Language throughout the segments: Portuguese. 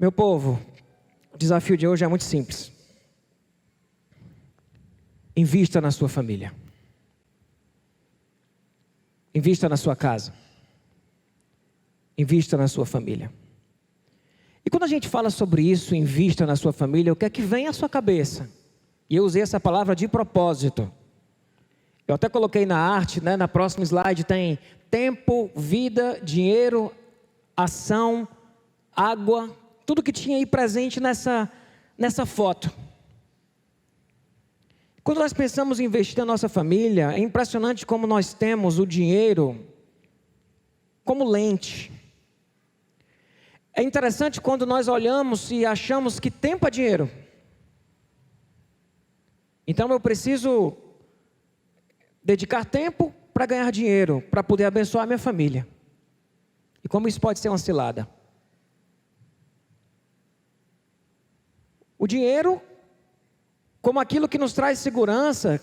Meu povo, o desafio de hoje é muito simples. Invista na sua família. Invista na sua casa. Invista na sua família. E quando a gente fala sobre isso, invista na sua família, o que é que vem à sua cabeça? E eu usei essa palavra de propósito. Eu até coloquei na arte, na próxima slide tem tempo, vida, dinheiro, ação, água, tudo que tinha aí presente nessa foto. Quando nós pensamos em investir na nossa família, é impressionante como nós temos o dinheiro como lente. É interessante quando nós olhamos e achamos que tempo é dinheiro. Então eu preciso dedicar tempo para ganhar dinheiro, para poder abençoar a minha família. E como isso pode ser uma cilada? O dinheiro, como aquilo que nos traz segurança,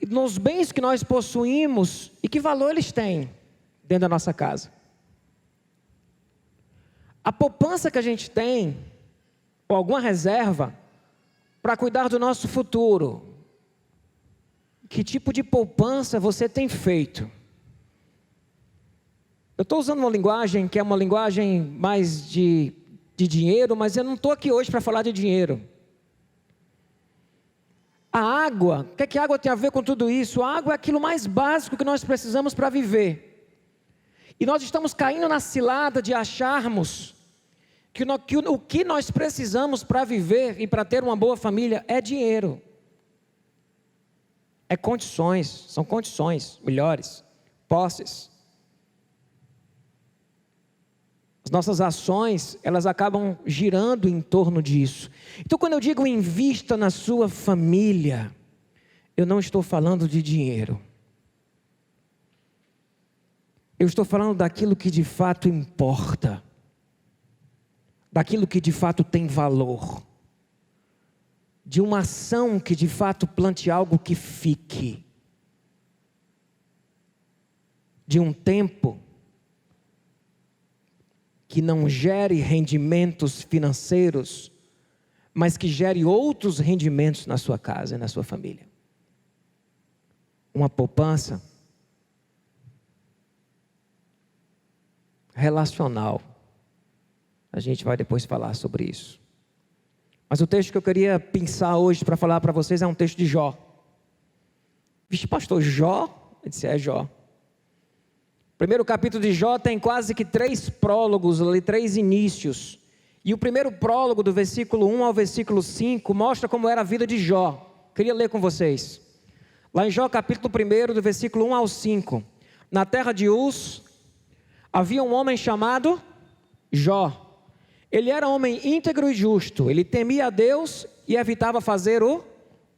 nos bens que nós possuímos e que valor eles têm dentro da nossa casa. A poupança que a gente tem, ou alguma reserva, para cuidar do nosso futuro. Que tipo de poupança você tem feito? Eu estou usando uma linguagem que é uma linguagem mais de dinheiro, mas eu não estou aqui hoje para falar de dinheiro. A água, o que é que a água tem a ver com tudo isso? A água é aquilo mais básico que nós precisamos para viver. E nós estamos caindo na cilada de acharmos que o que nós precisamos para viver e para ter uma boa família é dinheiro. É condições, são condições melhores, posses. As nossas ações, elas acabam girando em torno disso. Então quando eu digo invista na sua família, eu não estou falando de dinheiro. Eu estou falando daquilo que de fato importa. Daquilo que de fato tem valor. De uma ação que de fato plante algo que fique. De um tempo que não gere rendimentos financeiros, mas que gere outros rendimentos na sua casa e na sua família. Uma poupança relacional. A gente vai depois falar sobre isso. Mas o texto que eu queria pensar hoje para falar para vocês é um texto de Jó. Vixe, pastor, Jó? Eu disse, é Jó. Primeiro capítulo de Jó tem quase que 3 prólogos, ali 3 inícios. E o primeiro prólogo, do versículo 1 ao versículo 5, mostra como era a vida de Jó. Queria ler com vocês. Lá em Jó capítulo 1, do versículo 1 ao 5. Na terra de Uz, havia um homem chamado Jó. Ele era homem íntegro e justo, ele temia a Deus e evitava fazer o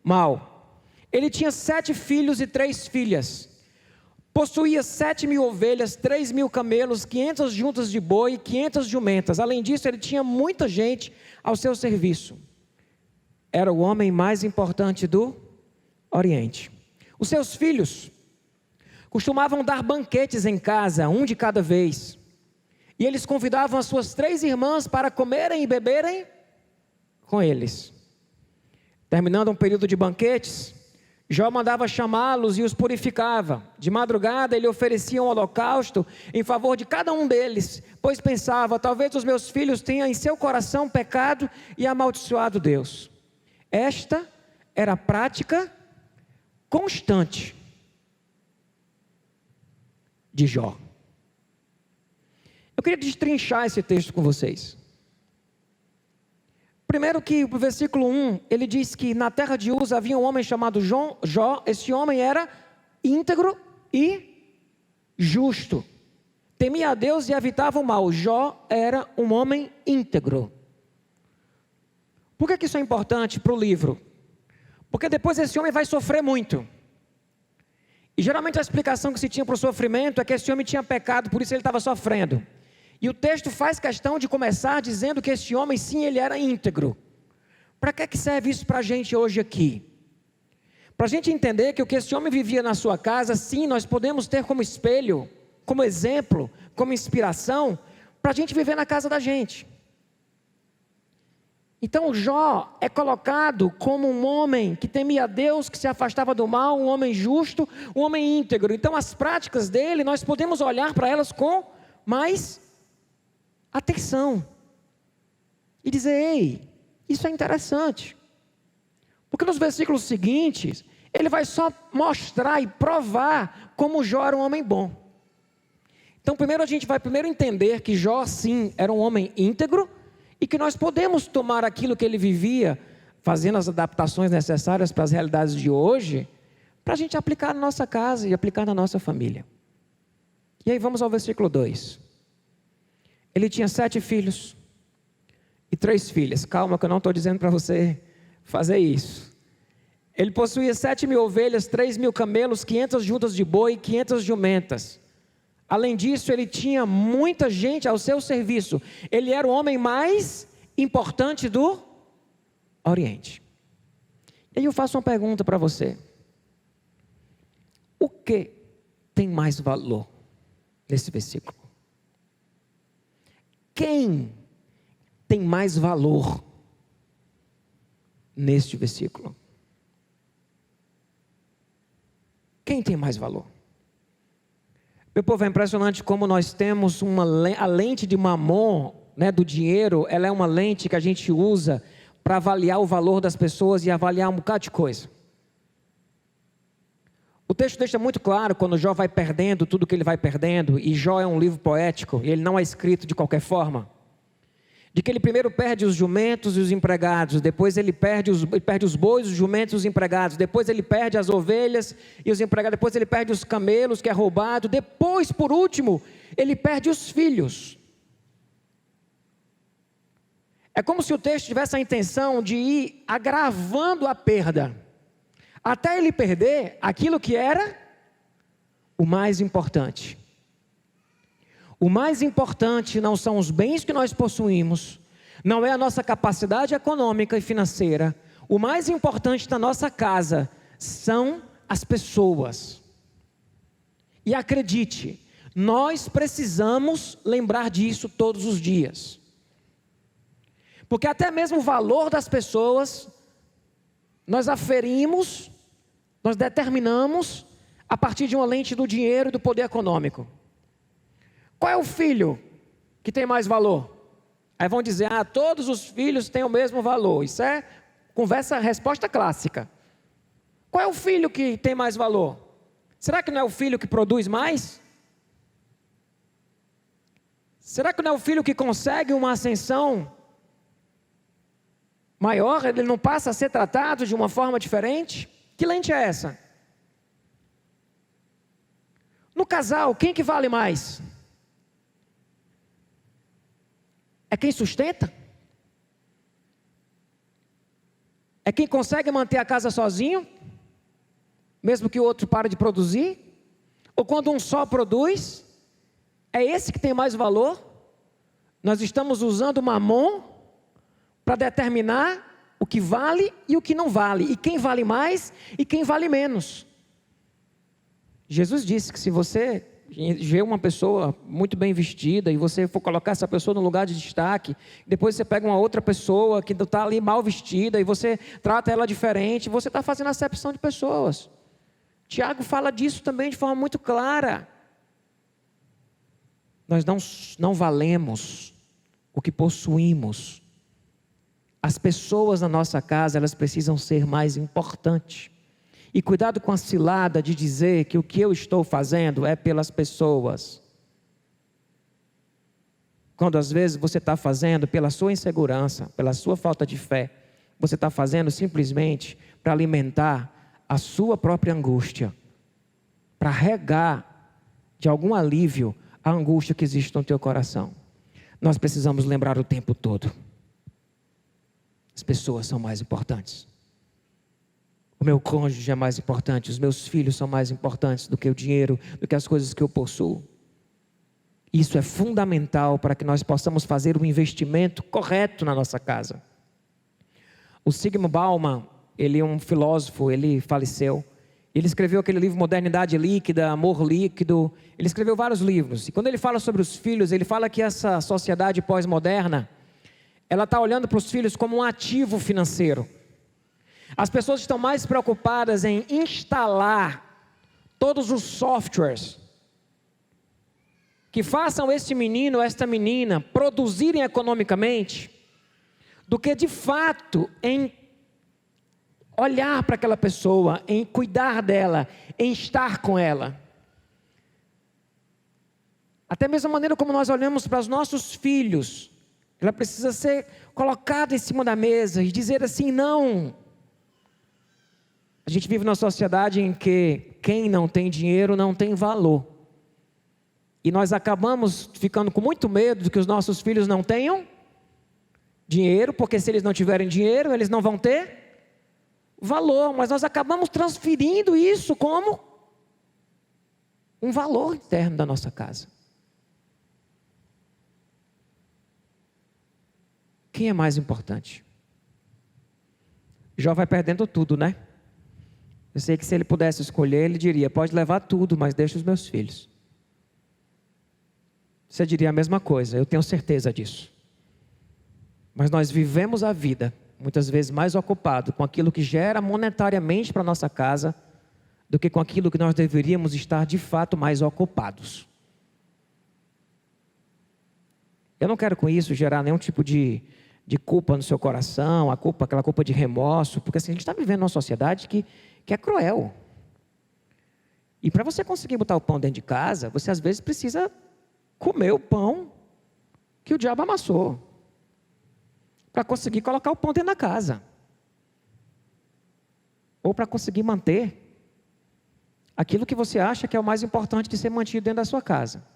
mal. Ele tinha 7 filhos e 3 filhas. Possuía 7.000 ovelhas, 3.000 camelos, 500 juntas de boi e 500 jumentas. Além disso, ele tinha muita gente ao seu serviço. Era o homem mais importante do Oriente. Os seus filhos costumavam dar banquetes em casa, um de cada vez. E eles convidavam as suas 3 irmãs para comerem e beberem com eles. Terminando um período de banquetes, Jó mandava chamá-los e os purificava. De madrugada ele oferecia um holocausto em favor de cada um deles, pois pensava, talvez os meus filhos tenham em seu coração pecado e amaldiçoado Deus. Esta era a prática constante de Jó. Eu queria destrinchar esse texto com vocês. Primeiro que o versículo 1, ele diz que na terra de Uz havia um homem chamado Jó. Esse homem era íntegro e justo. Temia a Deus e evitava o mal. Jó era um homem íntegro. Por que isso é importante para o livro? Porque depois esse homem vai sofrer muito. E geralmente a explicação que se tinha para o sofrimento é que esse homem tinha pecado, por isso ele estava sofrendo. E o texto faz questão de começar dizendo que esse homem, sim, ele era íntegro. Para que serve isso para a gente hoje aqui? Para a gente entender que o que esse homem vivia na sua casa, sim, nós podemos ter como espelho, como exemplo, como inspiração, para a gente viver na casa da gente. Então Jó é colocado como um homem que temia a Deus, que se afastava do mal, um homem justo, um homem íntegro. Então as práticas dele, nós podemos olhar para elas com mais atenção. E dizer, ei, isso é interessante. Porque nos versículos seguintes, ele vai só mostrar e provar como Jó era um homem bom. Então primeiro a gente vai entender que Jó sim era um homem íntegro, e que nós podemos tomar aquilo que ele vivia, fazendo as adaptações necessárias para as realidades de hoje, para a gente aplicar na nossa casa e aplicar na nossa família. E aí vamos ao versículo 2. Ele tinha 7 filhos e 3 filhas. Calma que eu não estou dizendo para você fazer isso. Ele possuía 7.000 ovelhas, 3.000 camelos, 500 juntas de boi e 500 jumentas. Além disso, ele tinha muita gente ao seu serviço. Ele era o homem mais importante do Oriente. E aí eu faço uma pergunta para você. O que tem mais valor nesse versículo? Quem tem mais valor neste versículo? Quem tem mais valor? Meu povo, é impressionante como nós temos a lente de Mamon, né, do dinheiro, ela é uma lente que a gente usa para avaliar o valor das pessoas e avaliar um bocado de coisa. O texto deixa muito claro quando Jó vai perdendo tudo que ele vai perdendo, e Jó é um livro poético, e ele não é escrito de qualquer forma, de que ele primeiro perde os jumentos e os empregados, depois ele perde os bois, os jumentos e os empregados, depois ele perde as ovelhas e os empregados, depois ele perde os camelos, que é roubado, depois, por último, ele perde os filhos. É como se o texto tivesse a intenção de ir agravando a perda, até ele perder aquilo que era o mais importante. O mais importante não são os bens que nós possuímos, não é a nossa capacidade econômica e financeira. O mais importante da nossa casa são as pessoas. E acredite, nós precisamos lembrar disso todos os dias. Porque até mesmo o valor das pessoas, nós aferimos, nós determinamos a partir de uma lente do dinheiro e do poder econômico. Qual é o filho que tem mais valor? Aí vão dizer, todos os filhos têm o mesmo valor. Isso é resposta clássica. Qual é o filho que tem mais valor? Será que não é o filho que produz mais? Será que não é o filho que consegue uma ascensão maior? Ele não passa a ser tratado de uma forma diferente? Que lente é essa? No casal, quem que vale mais? É quem sustenta? É quem consegue manter a casa sozinho, mesmo que o outro pare de produzir? Ou quando um só produz, é esse que tem mais valor? Nós estamos usando Mamon para determinar o que vale e o que não vale, e quem vale mais e quem vale menos. Jesus disse que se você vê uma pessoa muito bem vestida e você for colocar essa pessoa no lugar de destaque, depois você pega uma outra pessoa que está ali mal vestida e você trata ela diferente, você está fazendo acepção de pessoas. Tiago fala disso também de forma muito clara. Nós não valemos o que possuímos. As pessoas na nossa casa, elas precisam ser mais importantes. E cuidado com a cilada de dizer que o que eu estou fazendo é pelas pessoas. Quando às vezes você está fazendo pela sua insegurança, pela sua falta de fé, você está fazendo simplesmente para alimentar a sua própria angústia, para regar de algum alívio a angústia que existe no teu coração. Nós precisamos lembrar o tempo todo. As pessoas são mais importantes. O meu cônjuge é mais importante, os meus filhos são mais importantes do que o dinheiro, do que as coisas que eu possuo. Isso é fundamental para que nós possamos fazer um investimento correto na nossa casa. O Zygmunt Bauman, ele é um filósofo, ele faleceu. Ele escreveu aquele livro Modernidade Líquida, Amor Líquido. Ele escreveu vários livros. E quando ele fala sobre os filhos, ele fala que essa sociedade pós-moderna, ela está olhando para os filhos como um ativo financeiro. As pessoas estão mais preocupadas em instalar todos os softwares que façam este menino ou esta menina produzirem economicamente, do que de fato em olhar para aquela pessoa, em cuidar dela, em estar com ela. Até mesmo a maneira como nós olhamos para os nossos filhos, ela precisa ser colocada em cima da mesa e dizer assim, não. A gente vive numa sociedade em que quem não tem dinheiro não tem valor. E nós acabamos ficando com muito medo de que os nossos filhos não tenham dinheiro, porque se eles não tiverem dinheiro, eles não vão ter valor. Mas nós acabamos transferindo isso como um valor interno da nossa casa. Quem é mais importante? Jó vai perdendo tudo, né? Eu sei que se ele pudesse escolher, ele diria, pode levar tudo, mas deixa os meus filhos. Você diria a mesma coisa, eu tenho certeza disso. Mas nós vivemos a vida, muitas vezes mais ocupado com aquilo que gera monetariamente para a nossa casa, do que com aquilo que nós deveríamos estar de fato mais ocupados. Eu não quero com isso gerar nenhum tipo de culpa no seu coração, aquela culpa de remorso, porque assim, a gente está vivendo numa sociedade que é cruel. E para você conseguir botar o pão dentro de casa, você às vezes precisa comer o pão que o diabo amassou, para conseguir colocar o pão dentro da casa, ou para conseguir manter aquilo que você acha que é o mais importante de ser mantido dentro da sua casa,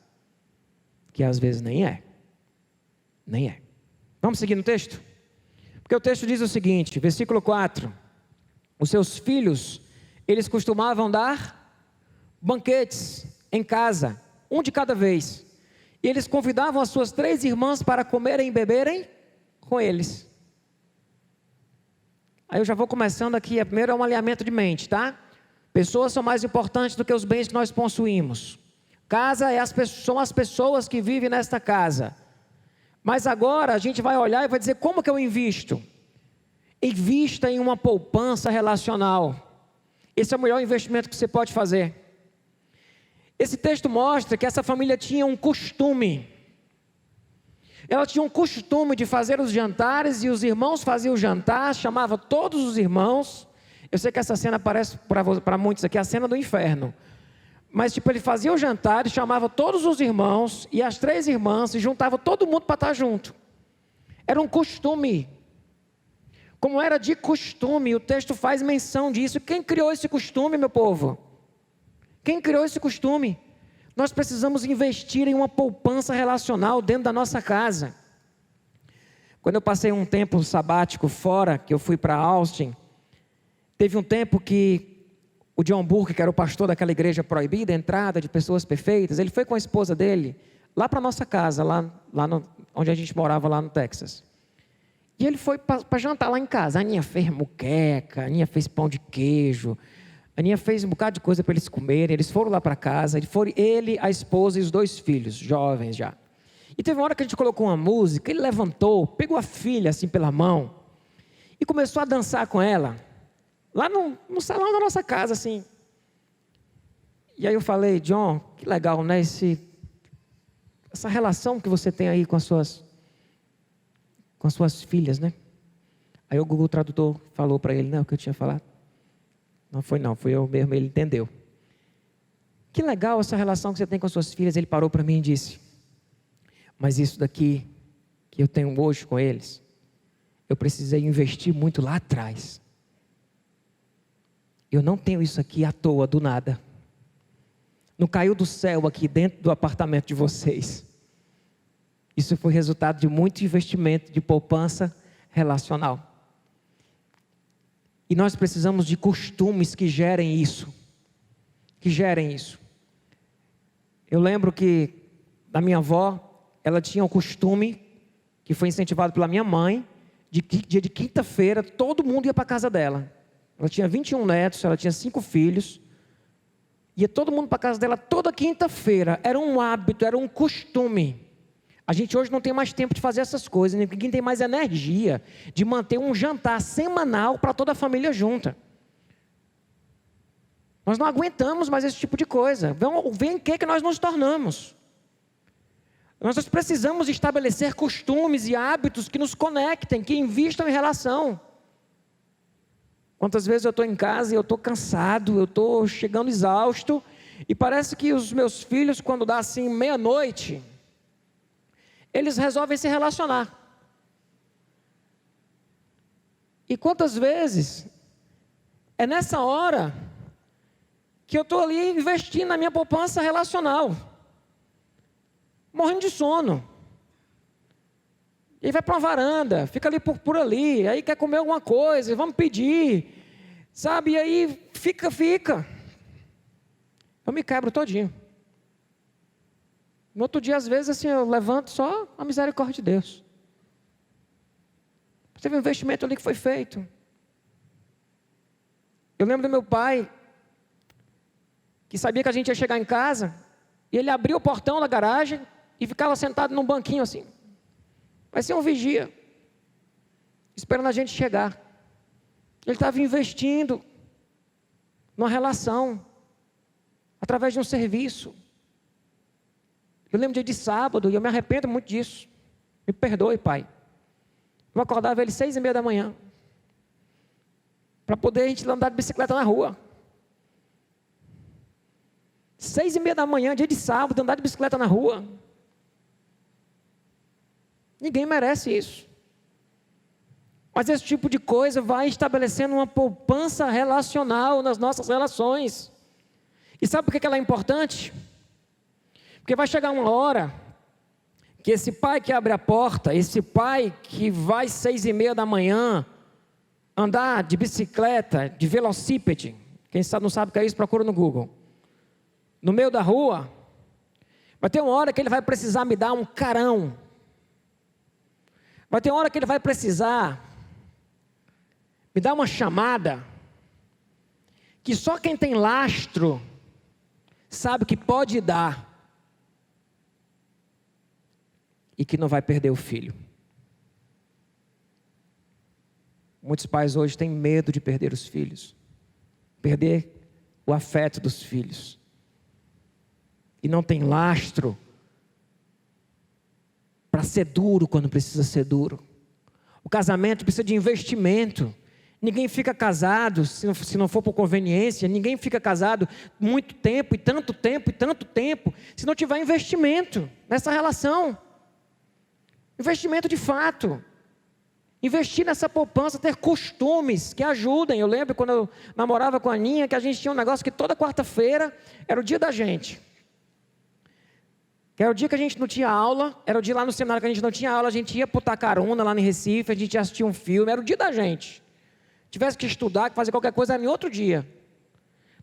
que às vezes nem é. Vamos seguir no texto? Porque o texto diz o seguinte, versículo 4, os seus filhos, eles costumavam dar banquetes em casa, um de cada vez, e eles convidavam as suas 3 irmãs para comerem e beberem com eles. Aí eu já vou começando aqui, primeiro é um alinhamento de mente, tá? Pessoas são mais importantes do que os bens que nós possuímos. Casa são as pessoas que vivem nesta casa. Mas agora a gente vai olhar e vai dizer, como que eu invisto? Invista em uma poupança relacional. Esse é o melhor investimento que você pode fazer. Esse texto mostra que essa família tinha um costume. Ela tinha um costume de fazer os jantares, e os irmãos faziam o jantar, chamava todos os irmãos. Eu sei que essa cena parece para muitos aqui a cena do inferno. Mas ele fazia o jantar e chamava todos os irmãos e as 3 irmãs e juntava todo mundo para estar junto. Era um costume. Como era de costume, o texto faz menção disso. Quem criou esse costume, meu povo? Quem criou esse costume? Nós precisamos investir em uma poupança relacional dentro da nossa casa. Quando eu passei um tempo sabático fora, que eu fui para Austin, teve um tempo que o John Burke, que era o pastor daquela igreja proibida, a entrada de pessoas perfeitas, ele foi com a esposa dele, lá para a nossa casa, onde a gente morava lá no Texas. E ele foi para jantar lá em casa. A Aninha fez muqueca, a Aninha fez pão de queijo, a Aninha fez um bocado de coisa para eles comerem. Eles foram lá para casa, ele, a esposa e os 2 filhos, jovens já. E teve uma hora que a gente colocou uma música, ele levantou, pegou a filha assim pela mão e começou a dançar com ela, lá no salão da nossa casa, assim. E aí eu falei, John, que legal, né, essa relação que você tem aí com as suas filhas, né? Aí o Google Tradutor falou para ele, né, o que eu tinha falado. Não, foi eu mesmo, ele entendeu. Que legal essa relação que você tem com as suas filhas. Ele parou para mim e disse, mas isso daqui que eu tenho hoje com eles, eu precisei investir muito lá atrás. Eu não tenho isso aqui à toa, do nada. Não caiu do céu aqui dentro do apartamento de vocês. Isso foi resultado de muito investimento de poupança relacional. E nós precisamos de costumes que gerem isso. Eu lembro que da minha avó, ela tinha um costume, que foi incentivado pela minha mãe, dia de quinta-feira, todo mundo ia para a casa dela. Ela tinha 21 netos, ela tinha 5 filhos. Ia todo mundo para a casa dela toda quinta-feira. Era um hábito, era um costume. A gente hoje não tem mais tempo de fazer essas coisas, ninguém tem mais energia de manter um jantar semanal para toda a família junta. Nós não aguentamos mais esse tipo de coisa. Vem em que nós nos tornamos. Nós precisamos estabelecer costumes e hábitos que nos conectem, que invistam em relação. Quantas vezes eu estou em casa e eu estou cansado, eu estou chegando exausto, e parece que os meus filhos, quando dá assim meia-noite, eles resolvem se relacionar. E quantas vezes é nessa hora que eu estou ali investindo na minha poupança relacional, morrendo de sono. E aí vai para uma varanda, fica ali por ali, aí quer comer alguma coisa, vamos pedir, sabe? E aí fica. Eu me quebro todinho. No outro dia, às vezes, assim, eu levanto só a misericórdia de Deus. Teve um investimento ali que foi feito. Eu lembro do meu pai, que sabia que a gente ia chegar em casa, e ele abriu o portão da garagem e ficava sentado num banquinho assim. Vai ser um vigia, esperando a gente chegar. Ele estava investindo numa relação, através de um serviço. Eu lembro dia de sábado, e eu me arrependo muito disso. Me perdoe, pai. Eu acordava ele 6:30 da manhã, para poder a gente andar de bicicleta na rua. 6:30 da manhã, dia de sábado, andar de bicicleta na rua. Ninguém merece isso. Mas esse tipo de coisa vai estabelecendo uma poupança relacional nas nossas relações. E sabe por que ela é importante? Porque vai chegar uma hora que esse pai que abre a porta, esse pai que vai 6:30 da manhã andar de bicicleta, de velocípede, quem sabe, não sabe o que é isso, procura no Google, no meio da rua, vai ter uma hora que ele vai precisar me dar um carão, vai ter uma hora que ele vai precisar me dar uma chamada, que só quem tem lastro sabe que pode dar, e que não vai perder o filho. Muitos pais hoje têm medo de perder os filhos, perder o afeto dos filhos, e não tem lastro para ser duro quando precisa ser duro. O casamento precisa de investimento. Ninguém fica casado se não for por conveniência. Ninguém fica casado muito tempo, e tanto tempo, e tanto tempo, se não tiver investimento nessa relação. Investimento de fato. Investir nessa poupança, ter costumes que ajudem. Eu lembro quando eu namorava com a Aninha, que a gente tinha um negócio que toda quarta-feira era o dia da gente. Que era o dia que a gente não tinha aula, era o dia lá no seminário que a gente não tinha aula, a gente ia para o Tacaruna, lá em Recife, a gente ia assistir um filme, era o dia da gente. Tivesse que estudar, que fazer qualquer coisa, era em outro dia.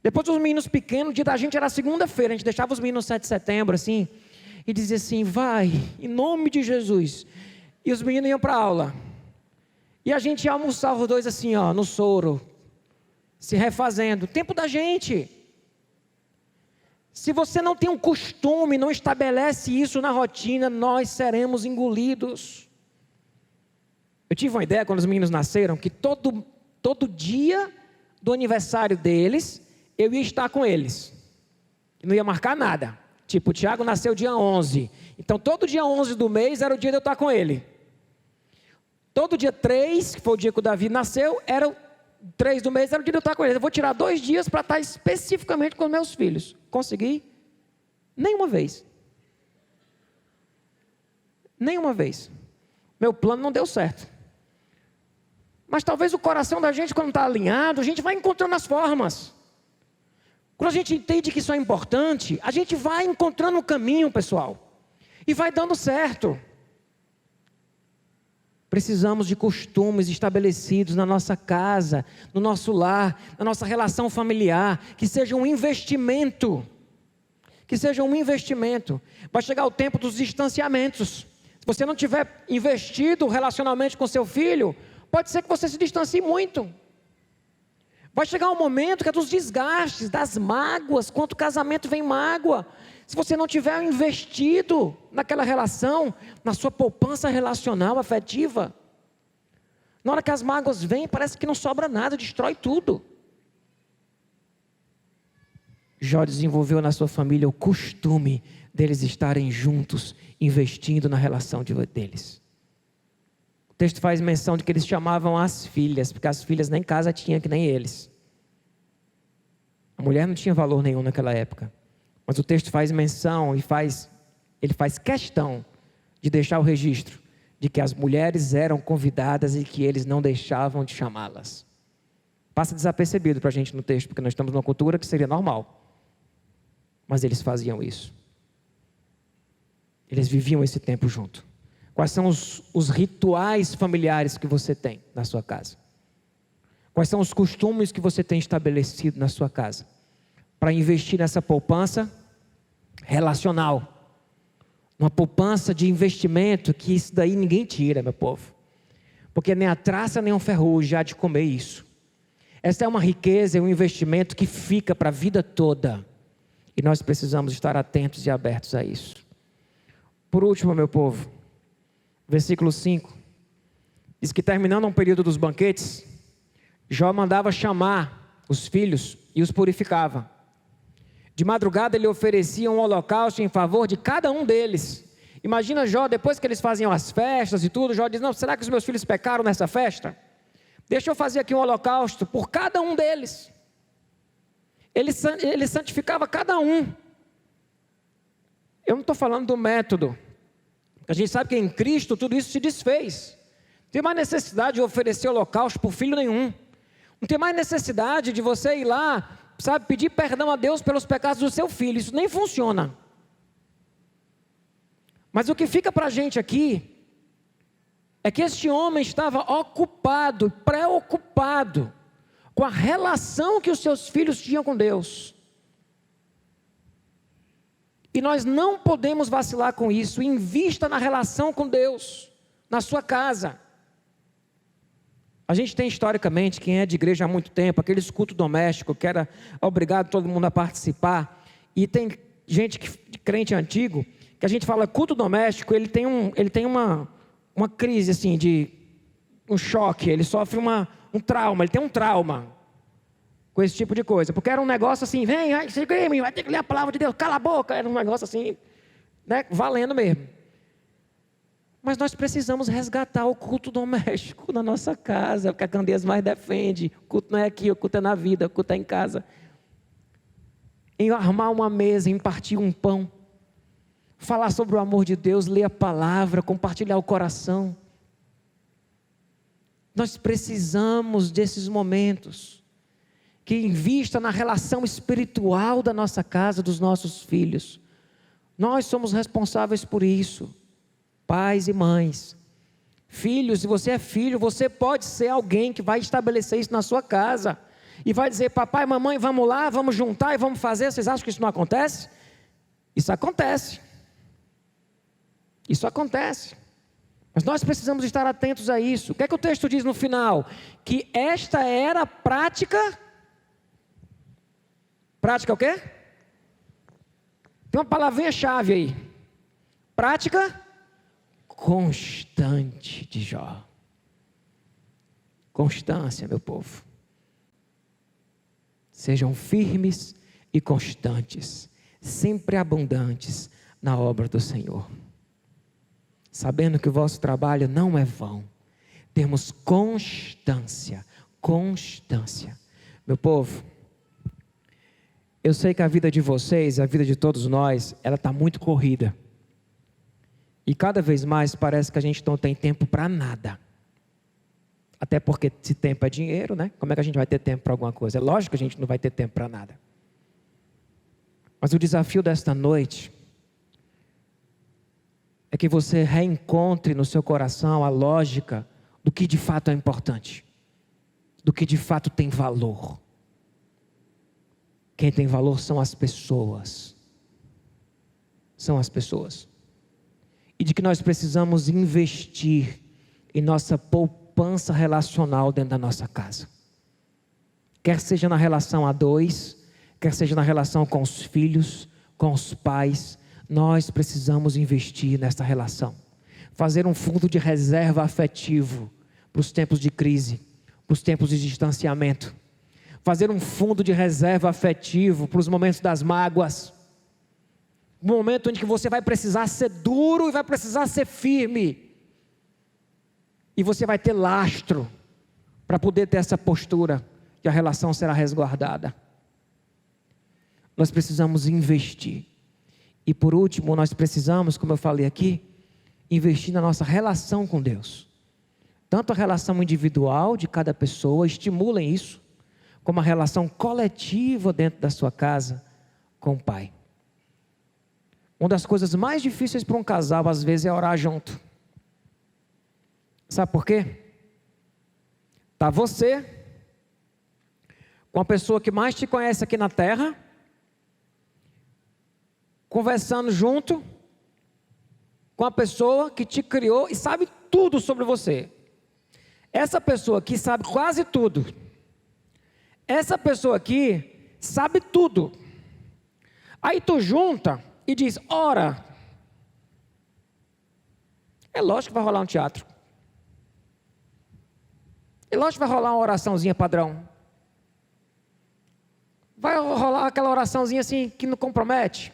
Depois os meninos pequenos, o dia da gente era segunda-feira, a gente deixava os meninos no 7 de setembro, assim, e dizia assim, vai, em nome de Jesus. E os meninos iam para a aula. E a gente ia almoçar os dois assim, ó, no soro, se refazendo. Tempo da gente. Se você não tem um costume, não estabelece isso na rotina, nós seremos engolidos. Eu tive uma ideia quando os meninos nasceram, que todo dia do aniversário deles, eu ia estar com eles. Não ia marcar nada. Tipo, o Tiago nasceu dia 11. Então, todo dia 11 do mês era o dia de eu estar com ele. Todo dia 3, que foi o dia que o Davi nasceu, era o 3 do mês, era o dia de eu estar com ele. Eu vou tirar 2 dias para estar especificamente com os meus filhos. Consegui? Nenhuma vez. Nenhuma vez. Meu plano não deu certo. Mas talvez o coração da gente, quando está alinhado, a gente vai encontrando as formas. Quando a gente entende que isso é importante, a gente vai encontrando o caminho, pessoal. E vai dando certo. Precisamos de costumes estabelecidos na nossa casa, no nosso lar, na nossa relação familiar, que seja um investimento. Que seja um investimento. Vai chegar o tempo dos distanciamentos. Se você não tiver investido relacionalmente com seu filho, pode ser que você se distancie muito. Vai chegar um momento que é dos desgastes, das mágoas. Quanto casamento vem mágoa. se você não tiver investido naquela relação, na sua poupança relacional, afetiva, na hora que as mágoas vêm, parece que não sobra nada, destrói tudo. Jó desenvolveu na sua família o costume deles estarem juntos, investindo na relação deles. O texto faz menção de que eles chamavam as filhas, porque as filhas nem casa tinham que nem eles. A mulher não tinha valor nenhum naquela época. Mas o texto faz menção e ele faz questão de deixar o registro de que as mulheres eram convidadas e que eles não deixavam de chamá-las. Passa desapercebido para a gente no texto, porque nós estamos numa cultura que seria normal. Mas eles faziam isso. Eles viviam esse tempo junto. Quais são os rituais familiares que você tem na sua casa? Quais são os costumes que você tem estabelecido na sua casa? Para investir nessa poupança relacional. Uma poupança de investimento, que isso daí ninguém tira, meu povo. Porque nem a traça nem o ferrugem há de comer isso. Essa é uma riqueza, é um investimento que fica para a vida toda. E nós precisamos estar atentos e abertos a isso. Por último, meu povo, versículo 5. Diz que terminando um período dos banquetes, Jó mandava chamar os filhos e os purificava. De madrugada ele oferecia um holocausto em favor de cada um deles. Imagina Jó, depois que eles faziam as festas e tudo, Jó diz, não, será que os meus filhos pecaram nessa festa? Deixa eu fazer aqui um holocausto por cada um deles. Ele santificava cada um. Eu não estou falando do método. A gente sabe que em Cristo tudo isso se desfez. Não tem mais necessidade de oferecer holocausto por filho nenhum. Não tem mais necessidade de você ir lá, sabe, pedir perdão a Deus pelos pecados do seu filho. Isso nem funciona. Mas o que fica para a gente aqui é que este homem estava ocupado, preocupado com a relação que os seus filhos tinham com Deus. E nós não podemos vacilar com isso. Invista na relação com Deus, na sua casa. A gente tem historicamente, quem é de igreja há muito tempo, aqueles cultos domésticos que era obrigado todo mundo a participar. E tem gente crente antigo, que a gente fala culto doméstico, ele tem uma crise assim, de um choque, ele sofre um trauma, ele tem um trauma com esse tipo de coisa, porque era um negócio assim, vem, vai ter que ler a palavra de Deus, cala a boca, era um negócio assim, né, valendo mesmo. Mas nós precisamos resgatar o culto doméstico na nossa casa, porque a Candeias mais defende, o culto não é aqui, o culto é na vida, o culto é em casa. Em armar uma mesa, em partir um pão, falar sobre o amor de Deus, ler a palavra, compartilhar o coração. Nós precisamos desses momentos, que invista na relação espiritual da nossa casa, dos nossos filhos. Nós somos responsáveis por isso, pais e mães. Filhos, se você é filho, você pode ser alguém que vai estabelecer isso na sua casa, e vai dizer, papai, mamãe, vamos lá, vamos juntar e vamos fazer. Vocês acham que isso não acontece? Isso acontece. Isso acontece. Mas nós precisamos estar atentos a isso. O que é que o texto diz no final? Que esta era a prática. Prática o quê? Tem uma palavrinha-chave aí. Prática constante de Jó. Constância, meu povo. Sejam firmes e constantes, sempre abundantes na obra do Senhor. Sabendo que o vosso trabalho não é vão. Temos constância, constância. Meu povo, eu sei que a vida de vocês, a vida de todos nós, ela está muito corrida. E cada vez mais parece que a gente não tem tempo para nada. Até porque se tempo é dinheiro, né? Como é que a gente vai ter tempo para alguma coisa? É lógico que a gente não vai ter tempo para nada. Mas o desafio desta noite é que você reencontre no seu coração a lógica do que de fato é importante, do que de fato tem valor. Quem tem valor são as pessoas. São as pessoas. E de que nós precisamos investir em nossa poupança relacional dentro da nossa casa. Quer seja na relação a dois, quer seja na relação com os filhos, com os pais, nós precisamos investir nessa relação. Fazer um fundo de reserva afetivo para os tempos de crise, para os tempos de distanciamento. Fazer um fundo de reserva afetivo para os momentos das mágoas. Um momento em que você vai precisar ser duro e vai precisar ser firme. E você vai ter lastro para poder ter essa postura e a relação será resguardada. Nós precisamos investir. E por último, nós precisamos, como eu falei aqui, investir na nossa relação com Deus. Tanto a relação individual de cada pessoa, estimulem isso, como a relação coletiva dentro da sua casa com o Pai. Uma das coisas mais difíceis para um casal, às vezes, é orar junto. Sabe por quê? Está você com a pessoa que mais te conhece aqui na terra, conversando junto com a pessoa que te criou e sabe tudo sobre você. Essa pessoa aqui sabe quase tudo. Essa pessoa aqui sabe tudo. Aí tu junta e diz, ora. É lógico que vai rolar um teatro. É lógico que vai rolar uma oraçãozinha padrão. Vai rolar aquela oraçãozinha assim que não compromete.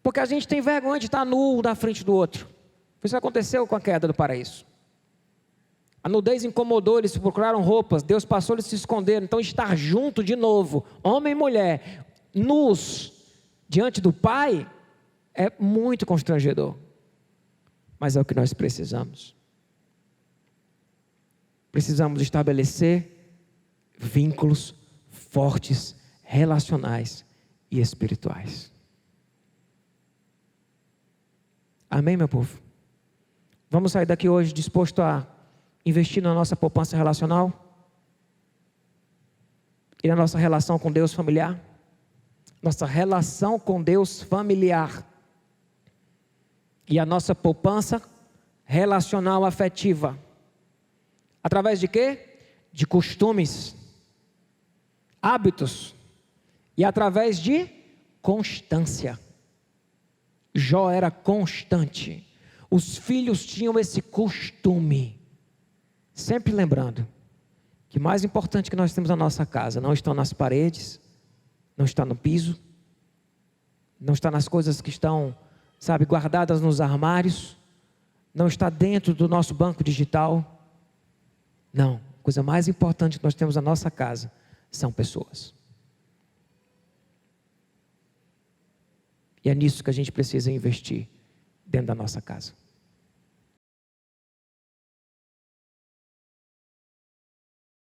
Porque a gente tem vergonha de estar nu na frente do outro. Isso aconteceu com a queda do paraíso. A nudez incomodou, eles procuraram roupas, Deus passou, eles se esconderam. Então estar junto de novo, homem e mulher, nus, diante do Pai, é muito constrangedor. Mas é o que nós precisamos. Precisamos estabelecer vínculos fortes, relacionais e espirituais. Amém, meu povo? Vamos sair daqui hoje disposto a investir na nossa poupança relacional? E na nossa relação com Deus familiar? Nossa relação com Deus familiar. E a nossa poupança relacional afetiva. Através de quê? De costumes, hábitos e através de constância. Jó era constante. Os filhos tinham esse costume. Sempre lembrando que o mais importante que nós temos na nossa casa não estão nas paredes, não está no piso, não está nas coisas que estão, guardadas nos armários, não está dentro do nosso banco digital. Não, a coisa mais importante que nós temos na nossa casa são pessoas. E é nisso que a gente precisa investir dentro da nossa casa.